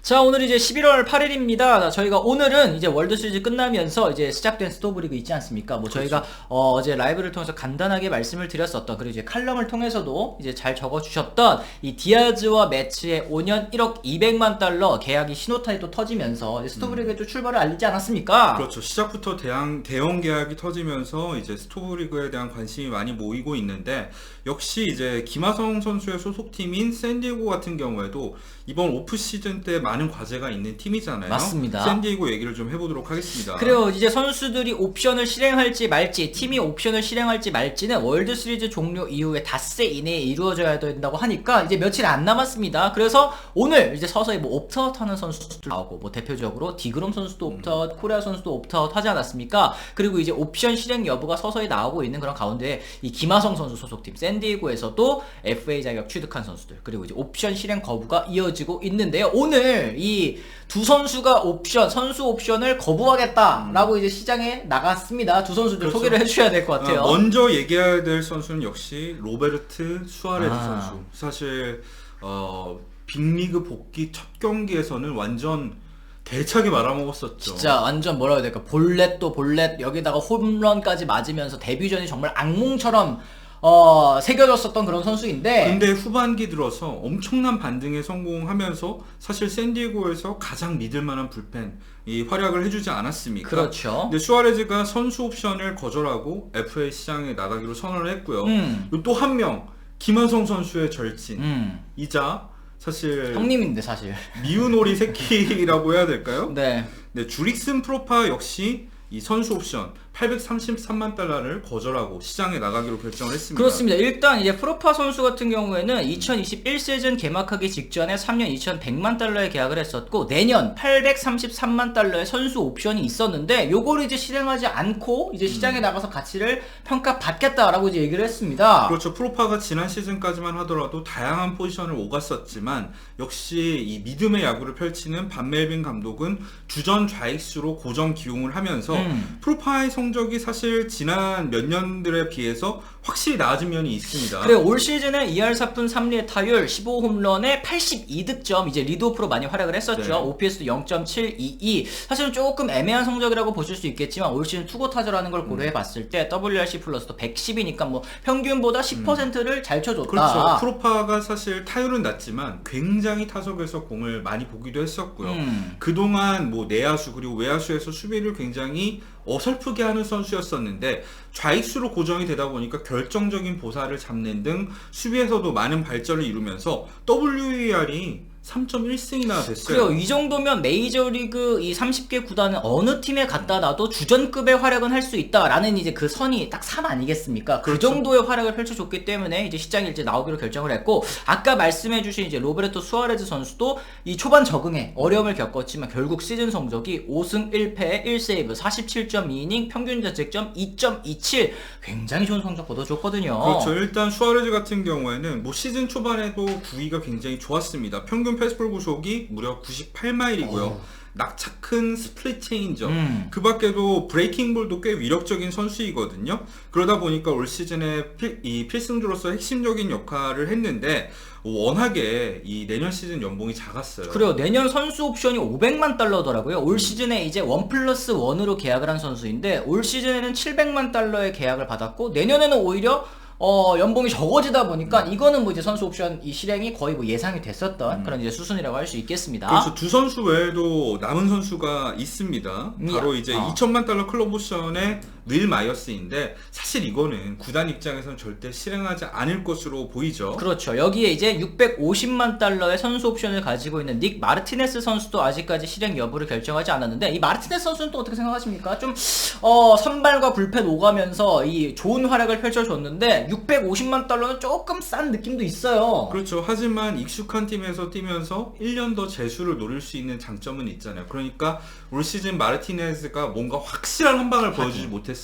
자, 오늘 이제 11월 8일입니다. 저희가 오늘은 이제 월드 시리즈 끝나면서 이제 시작된 스토브리그 있지 않습니까? 뭐 저희가 어제 라이브를 통해서 간단하게 말씀을 드렸었던, 그리고 이제 칼럼을 통해서도 이제 잘 적어주셨던 이 디아즈와 매치의 5년 1억 200만 달러 계약이 신호탄이 또 터지면서 이제 스토브리그에 또 출발을 알리지 않았습니까? 그렇죠. 시작부터 대형 계약이 터지면서 이제 스토브리그에 대한 관심이 많이 모이고 있는데, 역시 이제 김하성 선수의 소속팀인 샌디에고 같은 경우에도 이번 오프 시즌 때 많은 과제가 있는 팀이잖아요. 맞습니다. 샌디에고 얘기를 좀 해보도록 하겠습니다. 그리고 이제 선수들이 옵션을 실행할지 말지, 팀이 옵션을 실행할지 말지는 월드 시리즈 종료 이후에 닷새 이내에 이루어져야 된다고 하니까 이제 며칠 안 남았습니다. 그래서 오늘 이제 서서히 뭐 옵트아웃 하는 선수들 나오고, 뭐 대표적으로 디그롬 선수도 옵트아웃, 코리아 선수도 옵트아웃 하지 않았습니까? 그리고 이제 옵션 실행 여부가 서서히 나오고 있는 그런 가운데 이 김하성 선수 소속팀 샌디에고에서도 FA 자격 취득한 선수들, 그리고 이제 옵션 실행 거부가 이어지고 있는데요. 오늘 이 두 선수가 선수 옵션을 거부하겠다라고 이제 시장에 나갔습니다. 두 선수들 그렇죠. 소개를 해주셔야 될 것 같아요. 먼저 얘기해야 될 선수는 역시 로베르트 수아레즈 아. 선수. 사실 빅리그 복귀 첫 경기에서는 완전 대차게 말아먹었었죠. 진짜 완전 뭐라 해야 될까, 볼넷도 볼넷, 여기다가 홈런까지 맞으면서 데뷔전이 정말 악몽처럼 새겨졌었던 그런 선수인데, 근데 후반기 들어서 엄청난 반등에 성공하면서 사실 샌디에고에서 가장 믿을만한 불펜 이 활약을 해주지 않았습니까? 그렇죠. 근데 수아레즈가 선수 옵션을 거절하고 FA 시장에 나가기로 선언을 했고요. 또 한 명 김하성 선수의 절친 이자 사실 형님인데 사실. 미운 오리 새끼라고 해야 될까요? 네. 네, 주릭슨 프로파 역시 이 선수 옵션 833만 달러를 거절하고 시장에 나가기로 결정을 했습니다. 그렇습니다. 일단 이제 프로파 선수 같은 경우에는 2021 시즌 개막하기 직전에 3년 2,100만 달러의 계약을 했었고, 내년 833만 달러의 선수 옵션이 있었는데, 요거를 이제 실행하지 않고 이제 시장에 나가서 가치를 평가받겠다라고 이제 얘기를 했습니다. 그렇죠. 프로파가 지난 시즌까지만 하더라도 다양한 포지션을 오갔었지만, 역시 이 믿음의 야구를 펼치는 반멜빈 감독은 주전 좌익수로 고정 기용을 하면서 프로파의 성적이 사실 지난 몇 년들에 비해서 확실히 나아진 면이 있습니다. 그래, 올 시즌에 2할 4푼 3리의 타율, 15홈런에 82득점, 이제 리드오프로 많이 활약을 했었죠. 네. OPS도 0.722. 사실은 조금 애매한 성적이라고 보실 수 있겠지만, 올 시즌 투고 타자라는 걸 고려해 봤을 때 WRC 플러스도 110이니까 뭐 평균보다 10%를 잘 쳐줬다. 그렇죠. 프로파가 사실 타율은 낮지만 굉장히 타석에서 공을 많이 보기도 했었고요. 그동안 뭐 내야수 그리고 외야수에서 수비를 굉장히 어설프게 하는 선수였었는데, 좌익수로 고정이 되다 보니까 결정적인 보살을 잡는 등 수비에서도 많은 발전을 이루면서 WER이 3.1승이나 됐어요. 그래요. 이 정도면 메이저리그 이 30개 구단은 어느 팀에 갖다 놔도 주전급의 활약은 할 수 있다라는 이제 그 선이 딱 3 아니겠습니까? 그 그렇죠. 정도의 활약을 펼쳐줬기 때문에 이제 시장에 이제 나오기로 결정을 했고, 아까 말씀해주신 이제 로베르토 수아레즈 선수도 이 초반 적응에 어려움을 겪었지만 결국 시즌 성적이 5승 1패 1세이브 47.2이닝 평균 자책점 2.27, 굉장히 좋은 성적 거둬줬거든요. 그렇죠. 일단 수아레즈 같은 경우에는 뭐 시즌 초반에도 구위가 굉장히 좋았습니다. 평균 패스볼 구속이 무려 98마일이고요. 낙차 큰 스플릿 체인저, 그 밖에도 브레이킹 볼도 꽤 위력적인 선수이거든요. 그러다 보니까 올 시즌에 이 필승조로서 핵심적인 역할을 했는데, 워낙에 이 내년 시즌 연봉이 작았어요. 그래요. 내년 선수 옵션이 500만 달러더라고요. 올 시즌에 이제 1+1으로 계약을 한 선수인데, 올 시즌에는 700만 달러의 계약을 받았고, 내년에는 오히려 연봉이 적어지다 보니까 이거는 뭐 이제 선수 옵션 이 실행이 거의 뭐 예상이 됐었던 그런 이제 수순이라고 할 수 있겠습니다. 그래서 두 선수 외에도 남은 선수가 있습니다. 바로 이제 2천만 달러 클럽 옵션의 윌 마이어스인데, 사실 이거는 구단 입장에서는 절대 실행하지 않을 것으로 보이죠. 그렇죠. 여기에 이제 650만 달러의 선수 옵션을 가지고 있는 닉 마르티네스 선수도 아직까지 실행 여부를 결정하지 않았는데, 이 마르티네스 선수는 또 어떻게 생각하십니까? 좀 선발과 불펜 오가면서 이 좋은 활약을 펼쳐줬는데 650만 달러는 조금 싼 느낌도 있어요. 그렇죠. 하지만 익숙한 팀에서 뛰면서 1년 더 재수를 노릴 수 있는 장점은 있잖아요. 그러니까 올 시즌 마르티네즈가 뭔가 확실한 한 방을 보여주지 못했어.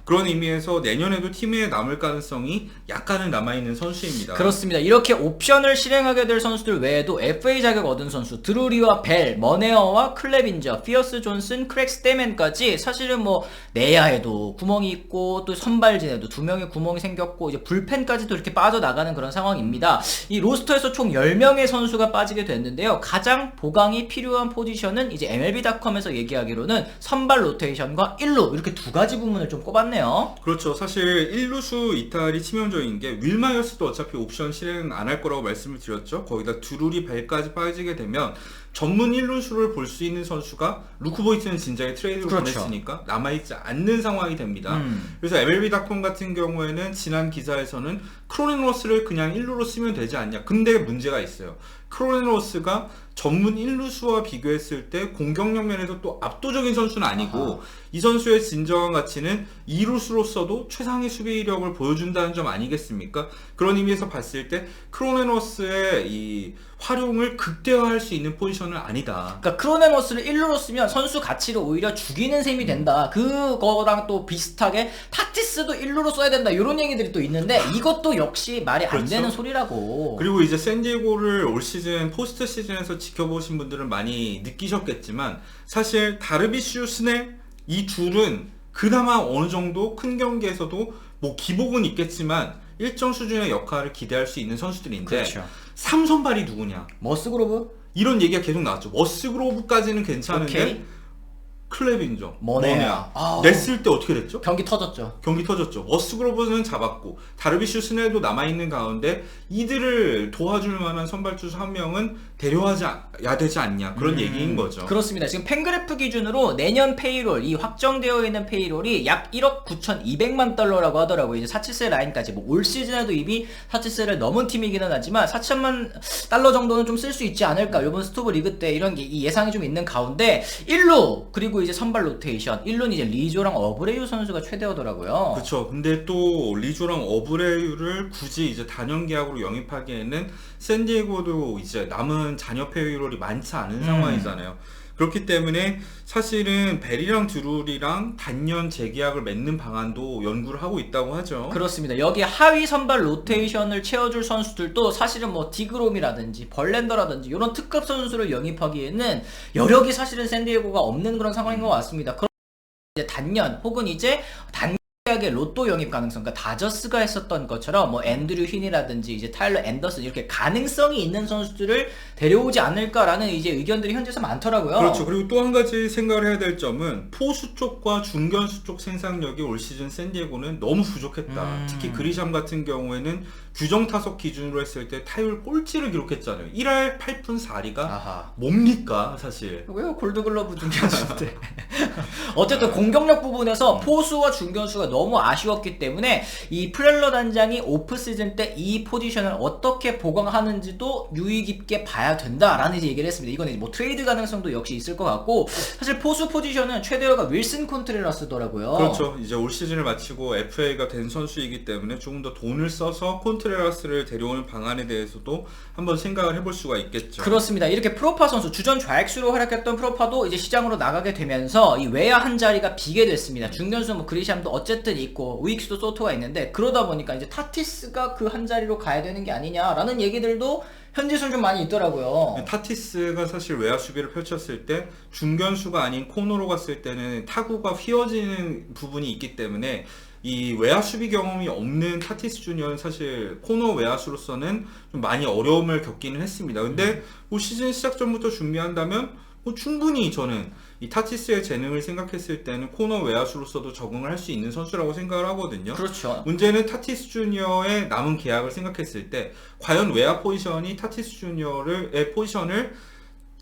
그런 의미에서 내년에도 팀에 남을 가능성이 약간은 남아있는 선수입니다. 그렇습니다. 이렇게 옵션을 실행하게 될 선수들 외에도 FA 자격 얻은 선수 드루리와 벨, 머네어와 클레빈저, 피어스 존슨, 크랙 스테맨까지 사실은 뭐 내야에도 구멍이 있고 또 선발진에도 2명의 구멍이 생겼고 이제 불펜까지도 이렇게 빠져나가는 그런 상황입니다. 이 로스터에서 총 10명의 선수가 빠지게 됐는데요. 가장 보강이 필요한 포지션은 이제 MLB.com에서 얘기하기로는 선발 로테이션과 1루 이렇게 두 가지 부문을 좀 꼽았네요. 그렇죠. 사실 1루수 이탈이 치명적인 게 윌 마이어스도 어차피 옵션 실행 안 할 거라고 말씀을 드렸죠. 거기다 드루리 벨까지 빠지게 되면 전문 1루수를 볼 수 있는 선수가 루크 보이트는 진작에 트레이드로 그렇죠. 보냈으니까 남아있지 않는 상황이 됩니다. 그래서 MLB.com 같은 경우에는 지난 기사에서는 크로넨 로스를 그냥 1루로 쓰면 되지 않냐. 근데 문제가 있어요. 크로넨 로스가 전문 1루수와 비교했을 때 공격력 면에서 또 압도적인 선수는 아니고 이 선수의 진정한 가치는 2루수로서도 최상의 수비력을 보여준다는 점 아니겠습니까? 그런 의미에서 봤을 때 크로넨 로스의 이 활용을 극대화할 수 있는 포지션은 아니다. 그러니까 크로네너스를 1루로 쓰면 선수 가치를 오히려 죽이는 셈이 된다. 그거랑 또 비슷하게 타티스도 1루로 써야 된다. 이런 얘기들이 또 있는데 이것도 역시 말이 안 그렇죠. 되는 소리라고. 그리고 이제 샌디에고를 올 시즌 포스트 시즌에서 지켜보신 분들은 많이 느끼셨겠지만 사실 다르비슈, 스넬 이 둘은 그나마 어느 정도 큰 경기에서도 뭐 기복은 있겠지만 일정 수준의 역할을 기대할 수 있는 선수들인데 그렇죠. 3선발이 누구냐 머스그로브? 이런 얘기가 계속 나왔죠. 머스그로브까지는 괜찮은데 오케이. 클레빈저, 머네야. 아우. 냈을 때 어떻게 됐죠? 경기 터졌죠. 경기 터졌죠. 머스그로브는 잡았고 다르비슈 스넬도 남아있는 가운데 이들을 도와줄 만한 선발투수 한 명은 데려와야 되지 않냐 그런 얘기인 거죠. 그렇습니다. 지금 팬그래프 기준으로 내년 페이롤, 이 확정되어 있는 페이롤이 약 1억 9,200만 달러라고 하더라고요. 이제 4칠세 라인까지 뭐 올 시즌에도 이미 4칠세를 넘은 팀이기는 하지만 4천만 달러 정도는 좀 쓸 수 있지 않을까. 이번 스토브 리그 때 이런 게 이 예상이 좀 있는 가운데 1루 그리고 이제 선발 로테이션 1루는 이제 리조랑 어브레유 선수가 최대하더라고요. 그렇죠. 근데 또 리조랑 어브레유를 굳이 이제 단연 계약으로 영입하기에는 샌디에고도 이제 남은 잔여 페이롤이 많지 않은 상황이잖아요. 그렇기 때문에 사실은 벨이랑 드룰이랑 단년 재계약을 맺는 방안도 연구를 하고 있다고 하죠. 그렇습니다. 여기 하위 선발 로테이션을 채워줄 선수들도 사실은 뭐 디그롬이라든지 벌렌더라든지 이런 특급 선수를 영입하기에는 여력이 사실은 샌디에고가 없는 그런 상황인 것 같습니다. 그럼 이제 단년 혹은 이제 단계약의 로또 영입 가능성, 그러니까 다저스가 했었던 것처럼 뭐 앤드류 흰이라든지 이제 타일러 앤더슨 이렇게 가능성이 있는 선수들을 데려오지 않을까라는 이제 의견들이 현지에서 많더라고요. 그렇죠. 그리고 또 한 가지 생각을 해야 될 점은 포수 쪽과 중견수 쪽 생산력이 올 시즌 샌디에고는 너무 부족했다. 특히 그리샴 같은 경우에는 규정 타석 기준으로 했을 때 타율 꼴찌를 기록했잖아요. 1할 8푼 4리가 아하. 뭡니까 사실. 왜요? 골드글러브 중견수인데. 어쨌든 공격력 부분에서 포수와 중견수가 너무 아쉬웠기 때문에 이 플렐러 단장이 오프 시즌 때 이 포지션을 어떻게 보강하는지도 유의 깊게 봐야 된다라는 이제 얘기를 했습니다. 이건 이제 뭐 트레이드 가능성도 역시 있을 것 같고 사실 포수 포지션은 최대어가 윌슨 콘트레라스더라고요. 그렇죠. 이제 올 시즌을 마치고 FA가 된 선수이기 때문에 조금 더 돈을 써서 콘트레라스를 데려오는 방안에 대해서도 한번 생각을 해볼 수가 있겠죠. 그렇습니다. 이렇게 프로파 선수 주전 좌익수로 활약했던 프로파도 이제 시장으로 나가게 되면서 이 외야 한 자리가 비게 됐습니다. 중견수 뭐 그리샴도 어쨌든 있고 우익수도 소토가 있는데 그러다 보니까 이제 타티스가 그 한 자리로 가야 되는 게 아니냐라는 얘기들도 현지에서 좀 많이 있더라고요. 타티스가 사실 외야 수비를 펼쳤을 때 중견수가 아닌 코너로 갔을 때는 타구가 휘어지는 부분이 있기 때문에 이 외야 수비 경험이 없는 타티스 주니어는 사실 코너 외야수로서는 좀 많이 어려움을 겪기는 했습니다. 근데 뭐 시즌 시작 전부터 준비한다면 뭐 충분히 저는 이 타티스의 재능을 생각했을 때는 코너 외야수로서도 적응을 할 수 있는 선수라고 생각을 하거든요. 그렇죠. 문제는 타티스 주니어의 남은 계약을 생각했을 때 과연 외야 포지션이 타티스 주니어의 포지션을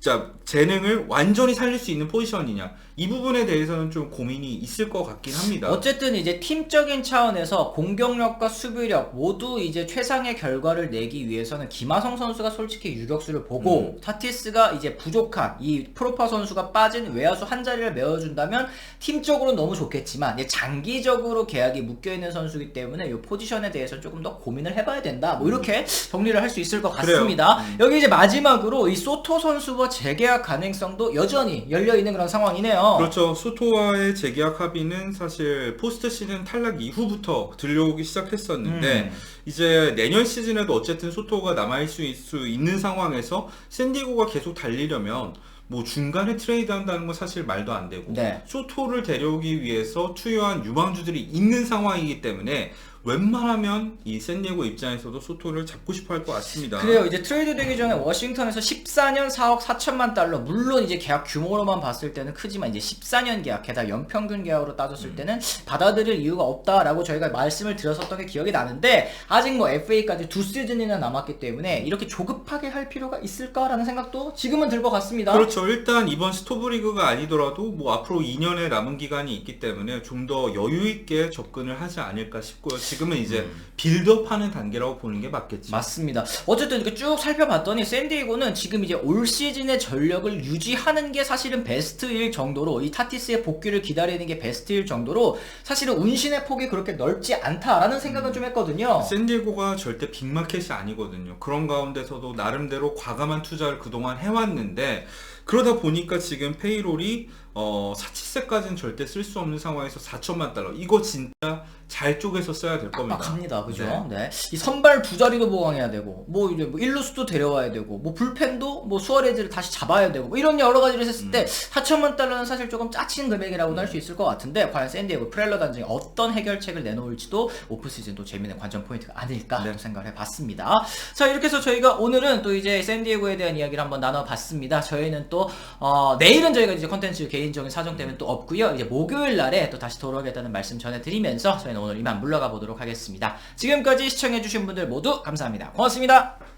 자 재능을 완전히 살릴 수 있는 포지션이냐 이 부분에 대해서는 좀 고민이 있을 것 같긴 합니다. 어쨌든 이제 팀적인 차원에서 공격력과 수비력 모두 이제 최상의 결과를 내기 위해서는 김하성 선수가 솔직히 유격수를 보고 타티스가 이제 부족한 이 프로파 선수가 빠진 외야수 한 자리를 메워준다면 팀적으로 너무 좋겠지만 장기적으로 계약이 묶여있는 선수이기 때문에 이 포지션에 대해서 조금 더 고민을 해봐야 된다. 뭐 이렇게 정리를 할 수 있을 것 같습니다. 여기 이제 마지막으로 이 소토 선수와 소토와 재계약 가능성도 여전히 열려 있는 그런 상황이네요. 그렇죠. 소토와의 재계약 합의는 사실 포스트 시즌 탈락 이후부터 들려오기 시작했었는데 이제 내년 시즌에도 어쨌든 소토가 남아있을 수 있는 상황에서 샌디에고가 계속 달리려면 뭐 중간에 트레이드 한다는 건 사실 말도 안 되고 네. 소토를 데려오기 위해서 투여한 유망주들이 있는 상황이기 때문에 웬만하면 이 샌디에고 입장에서도 소토를 잡고 싶어 할 것 같습니다. 그래요. 이제 트레이드 되기 전에 워싱턴에서 14년 4억 4천만 달러, 물론 이제 계약 규모로만 봤을 때는 크지만 이제 14년 계약, 게다가 연평균 계약으로 따졌을 때는 받아들일 이유가 없다라고 저희가 말씀을 드렸었던 게 기억이 나는데, 아직 뭐 FA까지 2시즌이나 남았기 때문에 이렇게 조급하게 할 필요가 있을까라는 생각도 지금은 들 것 같습니다. 그렇죠. 일단 이번 스토브리그가 아니더라도 뭐 앞으로 2년의 남은 기간이 있기 때문에 좀 더 여유 있게 접근을 하지 않을까 싶고요. 지금은 이제 빌드업하는 단계라고 보는 게 맞겠죠. 맞습니다. 어쨌든 이렇게 쭉 살펴봤더니 샌디에고는 지금 이제 올 시즌의 전력을 유지하는 게 사실은 베스트일 정도로, 이 타티스의 복귀를 기다리는 게 베스트일 정도로 사실은 운신의 폭이 그렇게 넓지 않다라는 생각은 좀 했거든요. 샌디에고가 절대 빅마켓이 아니거든요. 그런 가운데서도 나름대로 과감한 투자를 그동안 해왔는데, 그러다 보니까 지금 페이롤이 사치세까지는 절대 쓸 수 없는 상황에서 4천만 달러, 이거 진짜 잘 쪼개서 써야 될 겁니다. 빡빡합니다. 그죠? 네. 이 선발 두 자리도 보강해야 되고, 뭐 이제 뭐 일루수도 데려와야 되고, 뭐 불펜도 뭐 수아레즈를 다시 잡아야 되고, 뭐 이런 여러 가지를 했을 때 4천만 달러는 사실 조금 짜친 금액이라고는 할 수 있을 것 같은데, 과연 샌디에고 프렐러 단장이 어떤 해결책을 내놓을지도 오프 시즌 또 재미있는 관전 포인트가 아닐까 네. 생각을 해봤습니다. 자, 이렇게 해서 저희가 오늘은 또 이제 샌디에고에 대한 이야기를 한번 나눠봤습니다. 저희는 또 내일은 저희가 이제 컨텐츠 개인적인 사정 때문에 또 없고요. 이제 목요일 날에 또 다시 돌아오겠다는 말씀 전해드리면서 저희는 오늘 이만 물러가 보도록 하겠습니다. 지금까지 시청해주신 분들 모두 감사합니다. 고맙습니다.